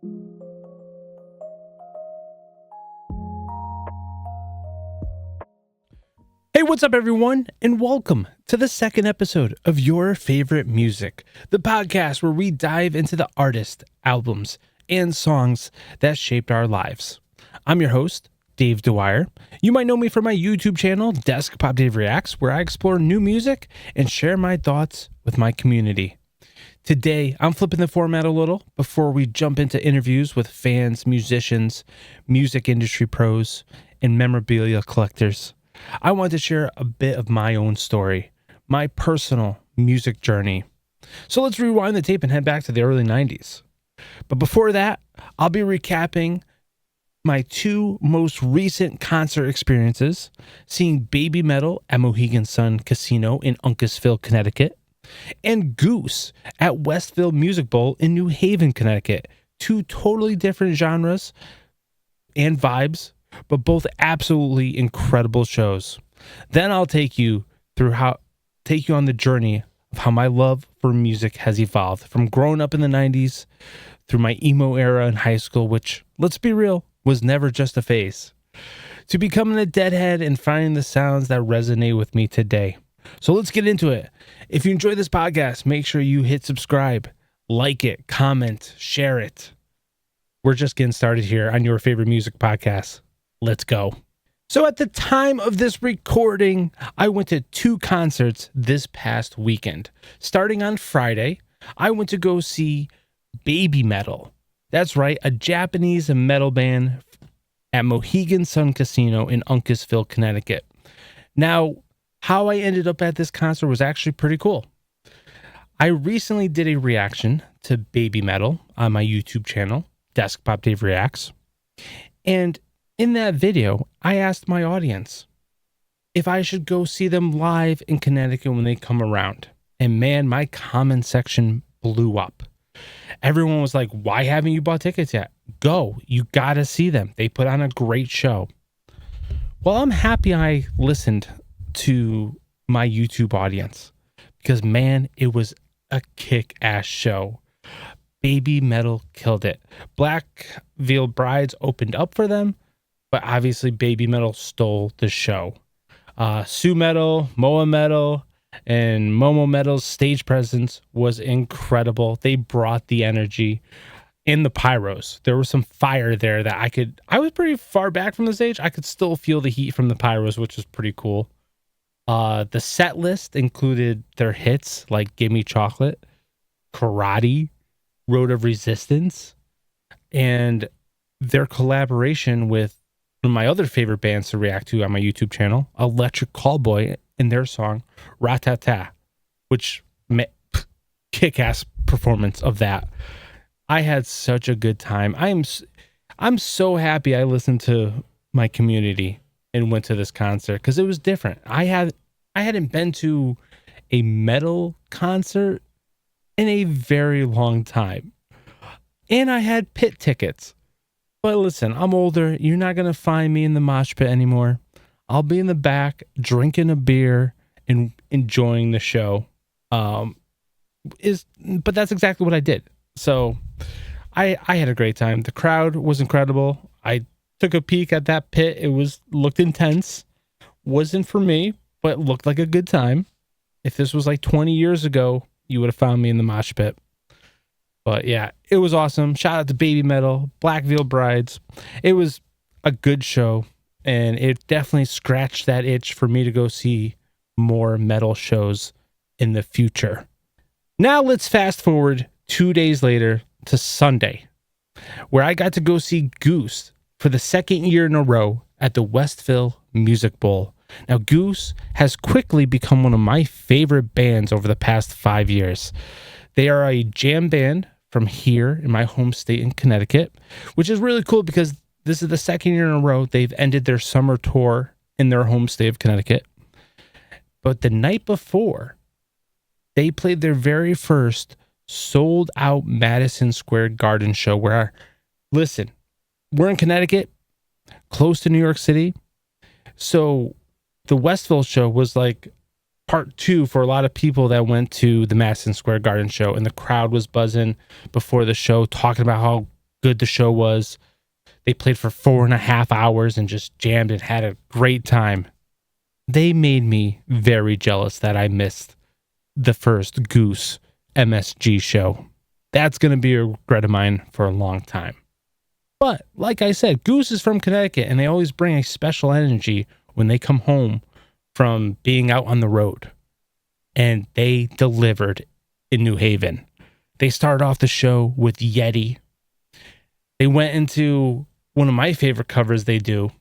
Hey, what's up, everyone, and welcome to the second episode of Your Favorite Music, the podcast where we dive into the artists, albums, and songs that shaped our lives. I'm your host, Dave Dwyer. You might know me from my YouTube channel, DeskPopDave Reacts, where I explore new music and share my thoughts with my community. Today, I'm flipping the format a little before we jump into interviews with fans, musicians, music industry pros, and memorabilia collectors. I want to share a bit of my own story, my personal music journey. So let's rewind the tape and head back to the early 90s. But before that, I'll be recapping my two most recent concert experiences, seeing Baby Metal at Mohegan Sun Casino in Uncasville, Connecticut, and Goose at Westville Music Bowl in New Haven, Connecticut. Two totally different genres and vibes, but both absolutely incredible shows. Then I'll take you on the journey of how my love for music has evolved from growing up in the 90s through my emo era in high school, which, let's be real, was never just a phase, to becoming a Deadhead and finding the sounds that resonate with me today. So let's get into it. If you enjoy this podcast, make sure you hit subscribe, like it, comment, share it. We're just getting started here on Your Favorite Music Podcast. Let's go. So at the time of this recording, I went to two concerts this past weekend. Starting on Friday, I went to go see Baby Metal. That's right, a Japanese metal band at Mohegan Sun Casino in Uncasville, Connecticut. Now, how I ended up at this concert was actually pretty cool. I recently did a reaction to Baby Metal on my YouTube channel, DeskPopDave Reacts. And in that video, I asked my audience if I should go see them live in Connecticut when they come around. And man, my comment section blew up. Everyone was like, why haven't you bought tickets yet? Go, you gotta see them. They put on a great show. Well, I'm happy I listened to my YouTube audience because man, it was a kick-ass show. Baby Metal killed it. Black Veil Brides opened up for them, but obviously Baby Metal stole the show. Sue Metal, Moa Metal, and Momo Metal's stage presence was incredible. They brought the energy in the pyros. There was some fire there that I was pretty far back from the stage. I could still feel the heat from the pyros, which was pretty cool. The set list included their hits like Gimme Chocolate, Karate, Road of Resistance, and their collaboration with one of my other favorite bands to react to on my YouTube channel, Electric Callboy, in their song Ratata, which kick-ass performance of that. I had such a good time. I'm so happy I listened to my community and went to this concert because it was different. I hadn't been to a metal concert in a very long time, and I had pit tickets. But listen, I'm older. You're not going to find me in the mosh pit anymore. I'll be in the back drinking a beer and enjoying the show. But that's exactly what I did. So I had a great time. The crowd was incredible. I took a peek at that pit. It looked intense. Wasn't for me, but looked like a good time. If this was like 20 years ago, you would have found me in the mosh pit. But yeah, it was awesome. Shout out to Baby Metal, Black Veil Brides. It was a good show, and it definitely scratched that itch for me to go see more metal shows in the future. Now let's fast forward 2 days later to Sunday, where I got to go see Goose for the second year in a row at the Westville Music Bowl. Now, Goose has quickly become one of my favorite bands over the past 5 years. They are a jam band from here in my home state in Connecticut, which is really cool because this is the second year in a row they've ended their summer tour in their home state of Connecticut. But the night before, they played their very first sold out Madison Square Garden show where, listen, we're in Connecticut, close to New York City. So the Westville show was like part two for a lot of people that went to the Madison Square Garden show, and the crowd was buzzing before the show, talking about how good the show was. They played for 4.5 hours and just jammed and had a great time. They made me very jealous that I missed the first Goose MSG show. That's going to be a regret of mine for a long time. But like I said, Goose is from Connecticut, and they always bring a special energy when they come home from being out on the road. And they delivered in New Haven. They started off the show with Yeti. They went into one of my favorite covers they do,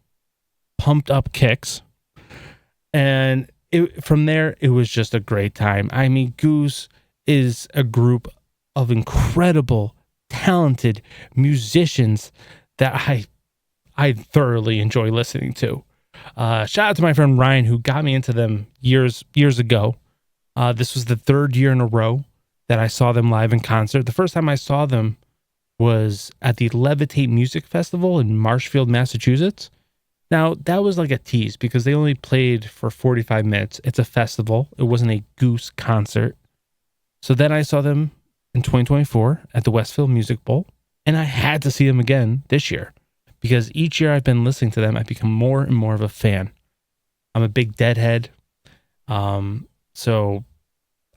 Pumped Up Kicks. And from there, it was just a great time. I mean, Goose is a group of incredible, talented musicians that I thoroughly enjoy listening to. Shout out to my friend Ryan, who got me into them years ago. This was the third year in a row that I saw them live in concert. The first time I saw them was at the Levitate Music Festival in Marshfield, Massachusetts. Now, that was like a tease because they only played for 45 minutes. It's a festival. It wasn't a Goose concert. So then I saw them in 2024 at the Westfield Music Bowl, and I had to see them again this year because each year I've been listening to them, I've become more and more of a fan. I'm a big Deadhead. So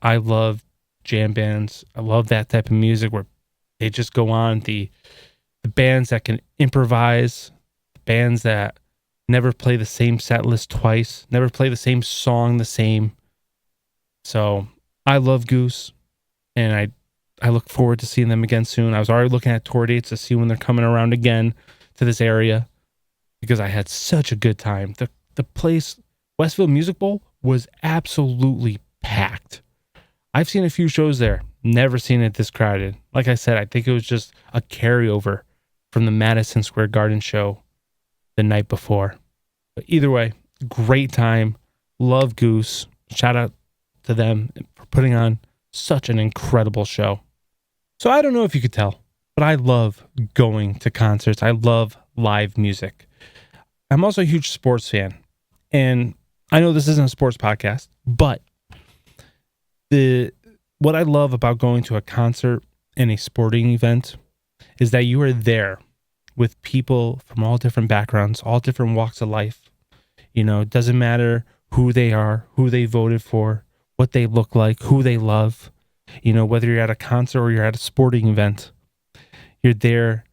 I love jam bands. I love that type of music where they just go on. The bands that can improvise, bands that never play the same set list twice, never play the same song the same. So I love Goose, and I look forward to seeing them again soon. I was already looking at tour dates to see when they're coming around again to this area because I had such a good time. The place, Westfield Music Bowl, was absolutely packed. I've seen a few shows there, never seen it this crowded. Like I said, I think it was just a carryover from the Madison Square Garden show the night before. But either way, great time. Love Goose. Shout out to them for putting on such an incredible show. So I don't know if you could tell, but I love going to concerts. I love live music. I'm also a huge sports fan. And I know this isn't a sports podcast, but what I love about going to a concert and a sporting event is that you are there with people from all different backgrounds, all different walks of life. You know, it doesn't matter who they are, who they voted for, what they look like, who they love. You know, whether you're at a concert or you're at a sporting event, you're there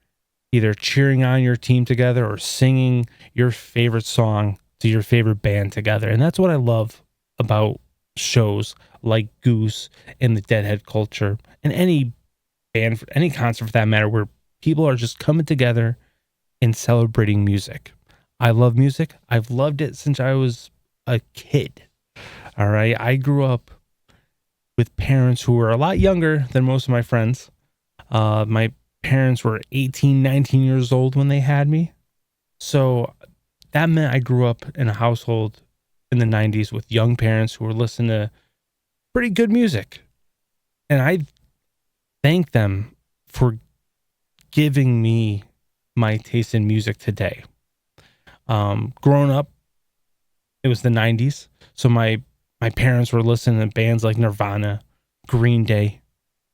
either cheering on your team together or singing your favorite song to your favorite band together. And that's what I love about shows like Goose and the Deadhead culture and any band, any concert for that matter, where people are just coming together and celebrating music. I love music. I've loved it since I was a kid. All right. I grew up with parents who were a lot younger than most of my friends. My parents were 18, 19 years old when they had me. So that meant I grew up in a household in the 90s with young parents who were listening to pretty good music. And I thank them for giving me my taste in music today. Growing up, it was the 90s. So my parents were listening to bands like Nirvana, Green Day,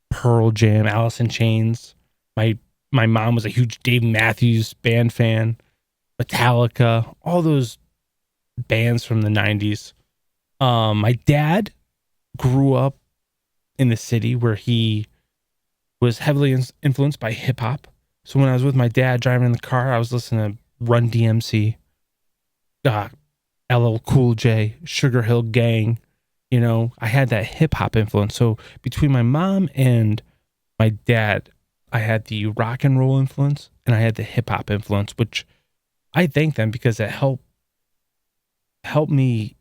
Pearl Jam, Alice in Chains. My mom was a huge Dave Matthews Band fan, Metallica, all those bands from the 90s. My dad grew up in the city where he was heavily influenced by hip hop. So when I was with my dad driving in the car, I was listening to Run DMC, LL Cool J, Sugar Hill Gang. You know, I had that hip hop influence. So between my mom and my dad, I had the rock and roll influence and I had the hip hop influence, which I thank them because it helped me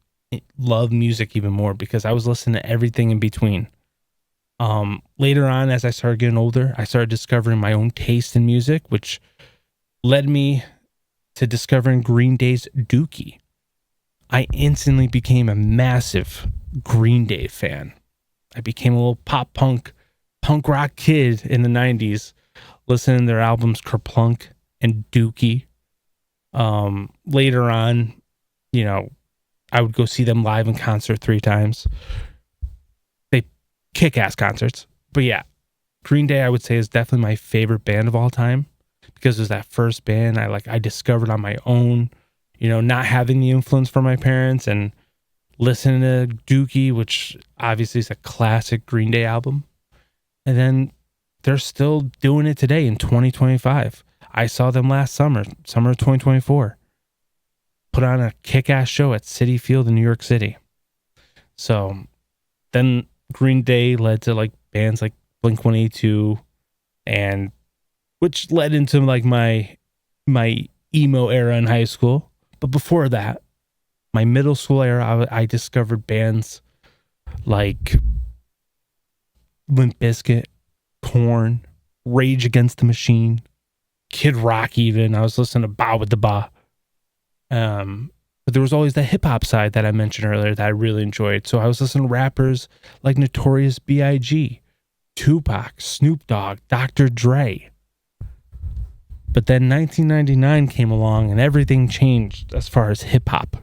love music even more because I was listening to everything in between. Later on, as I started getting older, I started discovering my own taste in music, which led me to discovering Green Day's Dookie. I instantly became a massive Green Day fan. I became a little punk rock kid in the 90s, listening to their albums Kerplunk and Dookie. Later on, you know, I would go see them live in concert 3 times. They kick-ass concerts. But yeah, Green Day, I would say, is definitely my favorite band of all time. because it was that first band I discovered on my own, not having the influence from my parents, and listening to Dookie, which obviously is a classic Green Day album. And then they're still doing it today in 2025. I saw them last summer of 2024. Put on a kick-ass show at Citi Field in New York City. So then Green Day led to like bands like Blink-182, and which led into like my emo era in high school. But before that, my middle school era, I discovered bands like Limp Bizkit, Korn, Rage Against the Machine, Kid Rock even. I was listening to Ba with the Ba. But there was always the hip hop side that I mentioned earlier that I really enjoyed. So I was listening to rappers like Notorious B.I.G., Tupac, Snoop Dogg, Dr. Dre. But then 1999 came along and everything changed as far as hip hop.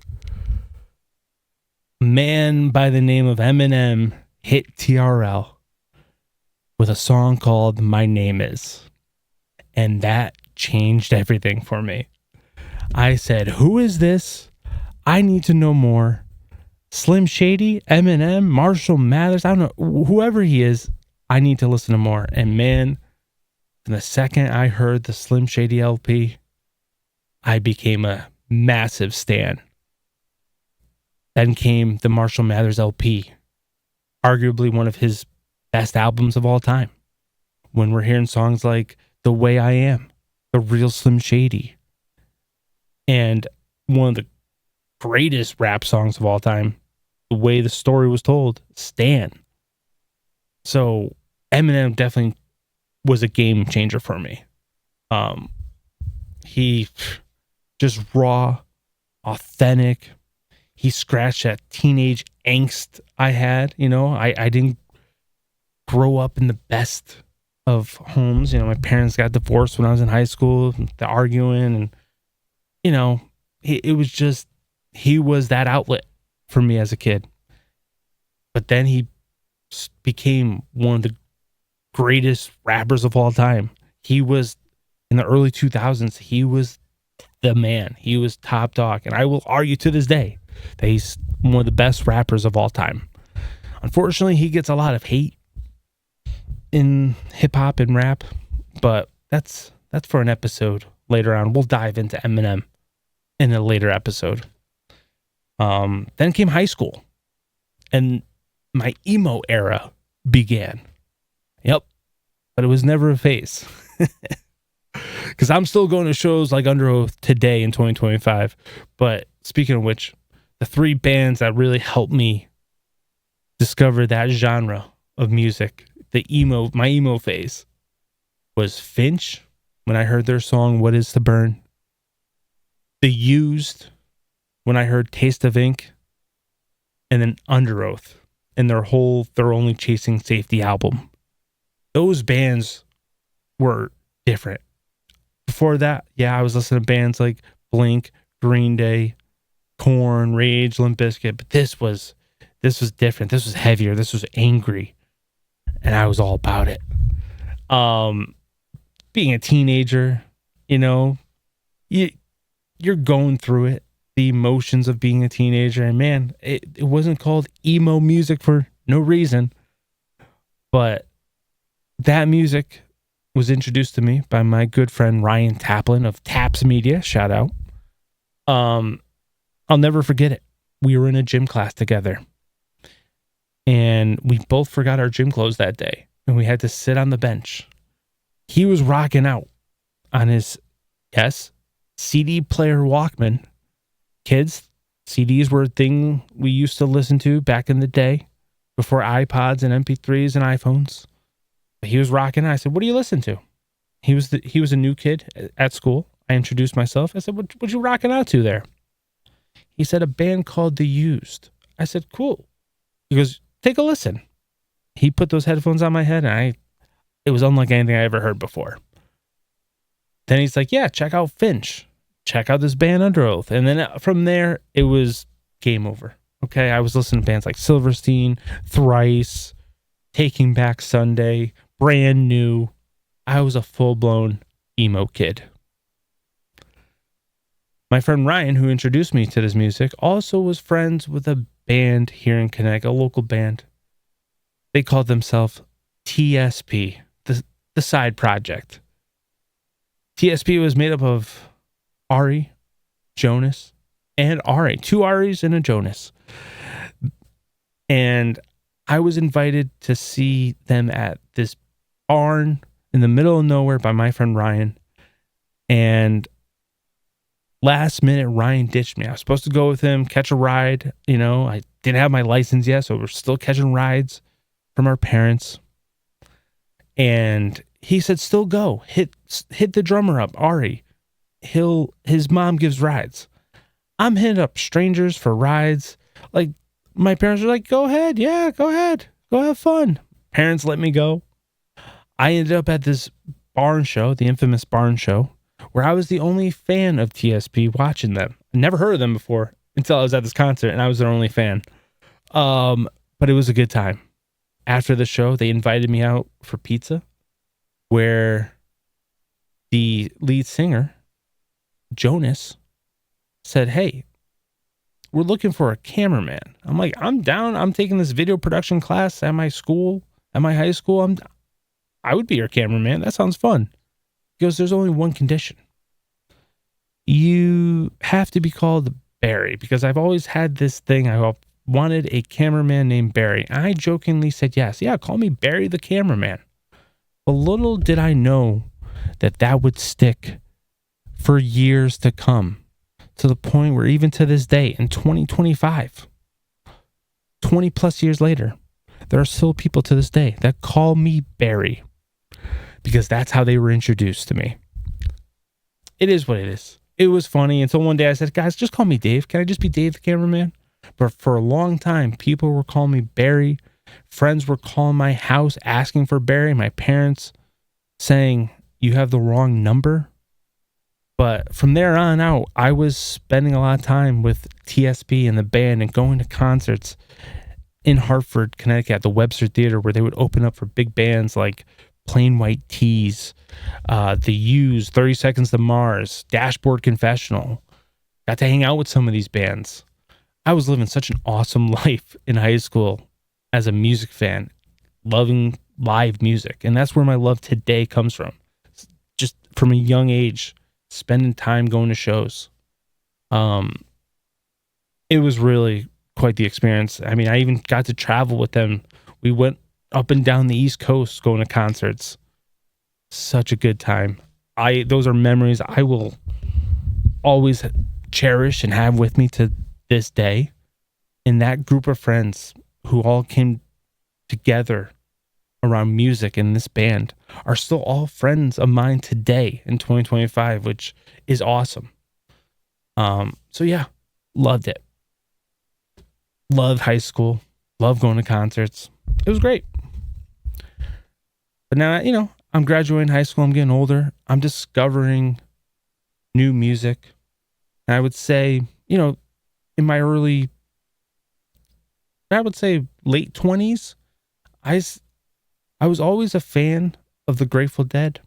A man by the name of Eminem hit TRL with a song called My Name Is. And that changed everything for me. I said, who is this? I need to know more. Slim Shady, Eminem, Marshall Mathers, I don't know, whoever he is, I need to listen to more. And man, the second I heard the Slim Shady LP, I became a massive stan. Then came the Marshall Mathers LP, arguably one of his best albums of all time. When we're hearing songs like The Way I Am, The Real Slim Shady, and one of the greatest rap songs of all time, The Way the Story Was Told, Stan. So Eminem definitely was a game changer for me. He just raw, authentic. He scratched that teenage angst I had. I didn't grow up in the best of homes. My parents got divorced when I was in high school, the arguing, and it was just, he was that outlet for me as a kid. But then he became one of the greatest rappers of all time. He was, in the early 2000s, he was the man. He was top dog. And I will argue to this day that he's one of the best rappers of all time. Unfortunately, he gets a lot of hate in hip hop and rap, but that's for an episode later on. We'll dive into Eminem in a later episode. Then came high school, and my emo era began. Yep, but it was never a phase. Because I'm still going to shows like Under Oath today in 2025. But speaking of which, the three bands that really helped me discover that genre of music, my emo phase, was Finch, when I heard their song What Is to Burn. The Used, when I heard Taste of Ink. And then Under Oath and their Only Chasing Safety album. Those bands were different. Before that, I was listening to bands like Blink, Green Day, Korn, Rage, Limp Bizkit, but this was different. This was heavier. This was angry, and I was all about it. Being a teenager, you're going through it, the emotions of being a teenager, and man, it wasn't called emo music for no reason, but that music was introduced to me by my good friend Ryan Taplin of Taps Media. Shout out. I'll never forget it. We were in a gym class together, and we both forgot our gym clothes that day, and we had to sit on the bench. He was rocking out on his, CD player Walkman. Kids, CDs were a thing we used to listen to back in the day, before iPods and MP3s and iPhones. He was rocking. I said, "What do you listen to?" He was a new kid at school. I introduced myself. I said, "What you rocking out to there?" He said, "A band called The Used." I said, "Cool." He goes, "Take a listen." He put those headphones on my head, and it was unlike anything I ever heard before. Then he's like, "Yeah, check out Finch. Check out this band Under Oath." And then from there, it was game over. Okay, I was listening to bands like Silverstein, Thrice, Taking Back Sunday, Brand New. I was a full-blown emo kid. My friend Ryan, who introduced me to this music, also was friends with a band here in Connecticut, a local band. They called themselves TSP, the side project. TSP was made up of Ari, Jonas, and Ari. 2 Aris and a Jonas. And I was invited to see them at this barn in the middle of nowhere by my friend Ryan. And last minute, Ryan ditched me. I was supposed to go with him, catch a ride. I didn't have my license yet, so we're still catching rides from our parents. And he said, still go. Hit the drummer up, Ari. His mom gives rides. I'm hitting up strangers for rides. Like, my parents were like, go ahead. Yeah, go ahead. Go have fun. Parents let me go. I ended up at this barn show, the infamous barn show, where I was the only fan of TSP watching them. I never heard of them before until I was at this concert, and I was their only fan. But it was a good time. After the show, they invited me out for pizza, where the lead singer, Jonas, said, hey, we're looking for a cameraman. I'm like, I'm down. I'm taking this video production class at my school, at my high school. I would be your cameraman. That sounds fun. He goes, there's only one condition. You have to be called Barry, because I've always had this thing. I wanted a cameraman named Barry. I jokingly said yes. Yeah, call me Barry the cameraman. But little did I know that would stick for years to come, to the point where even to this day, in 2025, 20 plus years later, there are still people to this day that call me Barry, because that's how they were introduced to me. It is what it is. It was funny until one day I said, guys, just call me Dave. Can I just be Dave the cameraman? But for a long time, people were calling me Barry. Friends were calling my house asking for Barry. My parents saying, you have the wrong number. But from there on out, I was spending a lot of time with TSP and the band and going to concerts in Hartford, Connecticut, at the Webster Theater, where they would open up for big bands like Plain White Tees, The Used, 30 Seconds to Mars, Dashboard Confessional. Got to hang out with some of these bands. I was living such an awesome life in high school as a music fan, loving live music. And that's where my love today comes from. Just from a young age, spending time going to shows. It was really quite the experience. I mean, I even got to travel with them. We went up and down the East Coast going to concerts. Such a good time. Those are memories I will always cherish and have with me to this day. And that group of friends who all came together around music and this band are still all friends of mine today in 2025, which is awesome. So yeah, loved it. Loved high school. Loved going to concerts. It was great. But now, I'm graduating high school. I'm getting older. I'm discovering new music. And I would say, in my late 20s, I was always a fan of the Grateful Dead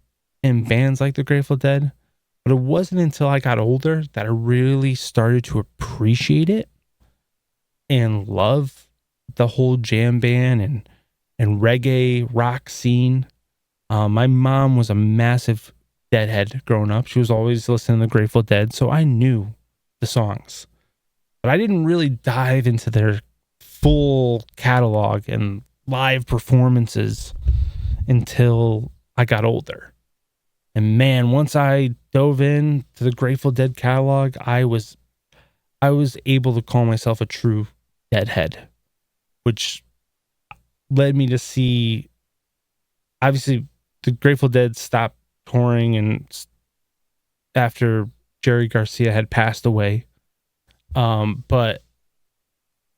and bands like the Grateful Dead. But it wasn't until I got older that I really started to appreciate it and love the whole jam band and reggae rock scene. My mom was a massive Deadhead growing up. She was always listening to the Grateful Dead, so I knew the songs. But I didn't really dive into their full catalog and live performances until I got older. And man, once I dove in to the Grateful Dead catalog, I was able to call myself a true Deadhead, which led me to see, obviously, the Grateful Dead stopped touring and after Jerry Garcia had passed away. But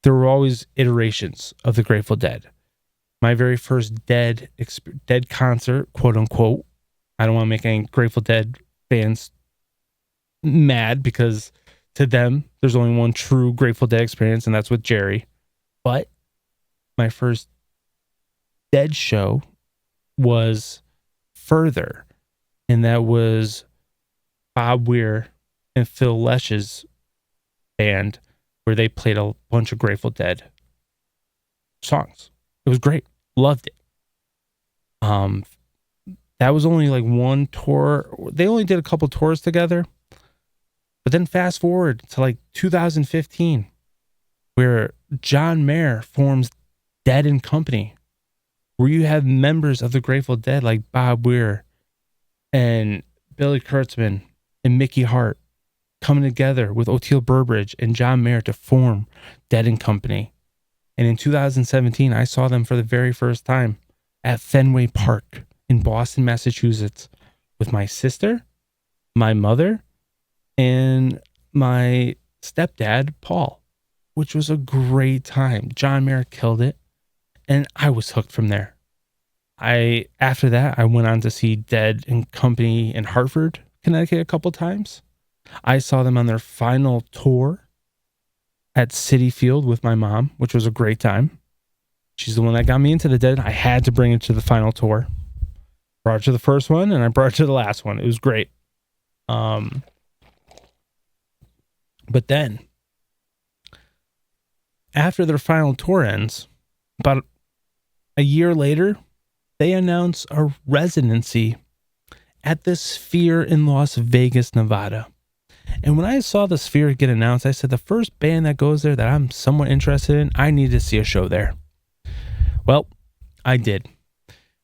there were always iterations of the Grateful Dead. My very first Dead concert, quote unquote. I don't want to make any Grateful Dead fans mad, because to them, there's only one true Grateful Dead experience, and that's with Jerry. But my first Dead show was Further and that was Bob Weir and Phil Lesh's band, where they played a bunch of Grateful Dead songs. It was great. Loved it. That was only like one tour. They only did a couple tours together. But then fast forward to like 2015, where John Mayer forms Dead and Company, where you have members of the Grateful Dead like Bob Weir and Billy Kurtzman and Mickey Hart coming together with Oteil Burbridge and John Mayer to form Dead and Company. And in 2017, I saw them for the very first time at Fenway Park in Boston, Massachusetts, with my sister, my mother, and my stepdad, Paul, which was a great time. John Mayer killed it, and I was hooked from there. After that, I went on to see Dead and Company in Hartford, Connecticut a couple times. I saw them on their final tour at Citi Field with my mom, which was a great time. She's the one that got me into the Dead. I had to bring her to the final tour. Brought her to the first one, and I brought her to the last one. It was great. But then, after their final tour ends, about a year later, they announce a residency at the Sphere in Las Vegas, Nevada. And when I saw the Sphere get announced, I said, the first band that goes there that I'm somewhat interested in, I need to see a show there. Well, I did.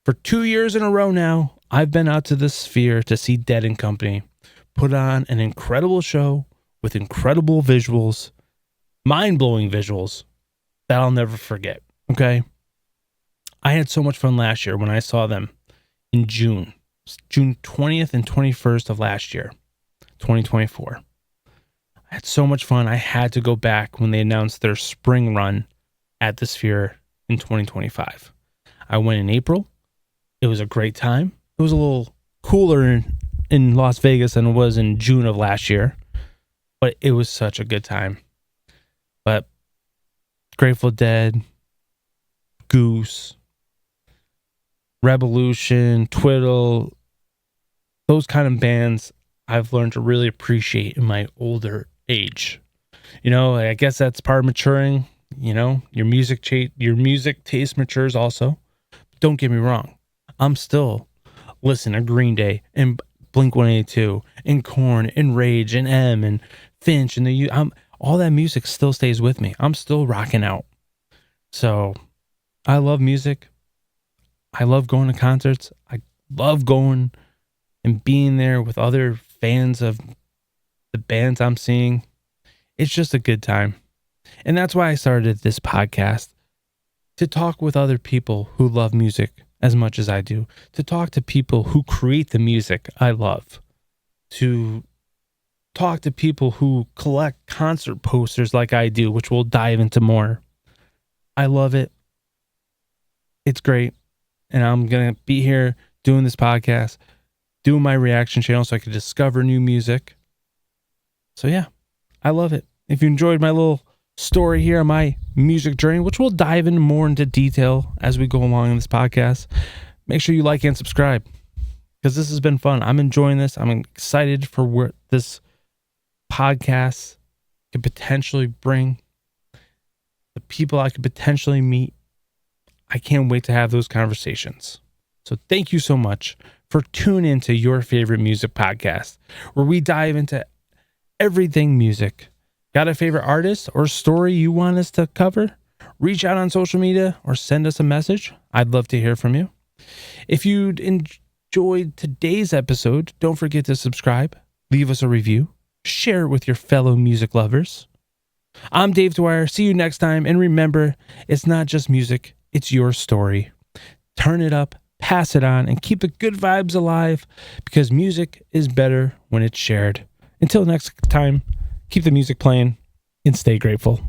For 2 years in a row now, I've been out to the Sphere to see Dead and Company put on an incredible show with incredible visuals, mind-blowing visuals that I'll never forget, okay? I had so much fun last year when I saw them in June 20th and 21st of last year, 2024. I had so much fun. I had to go back when they announced their spring run at the Sphere in 2025. I went in April. It was a great time. It was a little cooler in Las Vegas than it was in June of last year, but it was such a good time. But Grateful Dead, Goose, Revolution, Twiddle, those kind of bands I've learned to really appreciate in my older age. You know, I guess that's part of maturing. You know, your music taste matures also. Don't get me wrong. I'm still listening to Green Day and Blink-182 and Korn and Rage and M and Finch and all that music still stays with me. I'm still rocking out. So I love music. I love going to concerts. I love going and being there with other fans of the bands I'm seeing. It's just a good time. And that's why I started this podcast, to talk with other people who love music as much as I do, to talk to people who create the music I love, to talk to people who collect concert posters like I do, which we'll dive into more. I love it. It's great. And I'm going to be here doing this podcast, doing my reaction channel so I can discover new music. So yeah, I love it. If you enjoyed my little story here on my music journey, which we'll dive in more into detail as we go along in this podcast, make sure you like and subscribe, because this has been fun. I'm enjoying this. I'm excited for what this podcast could potentially bring, the people I could potentially meet. I can't wait to have those conversations. So thank you so much for tuning into Your Favorite Music Podcast, where we dive into everything music. Got a favorite artist or story you want us to cover? Reach out on social media or send us a message. I'd love to hear from you. If you enjoyed today's episode, don't forget to subscribe, leave us a review, share it with your fellow music lovers. I'm Dave Dwyer. See you next time. And remember, it's not just music, it's your story. Turn it up, pass it on, and keep the good vibes alive, because music is better when it's shared. Until next time, keep the music playing and stay grateful.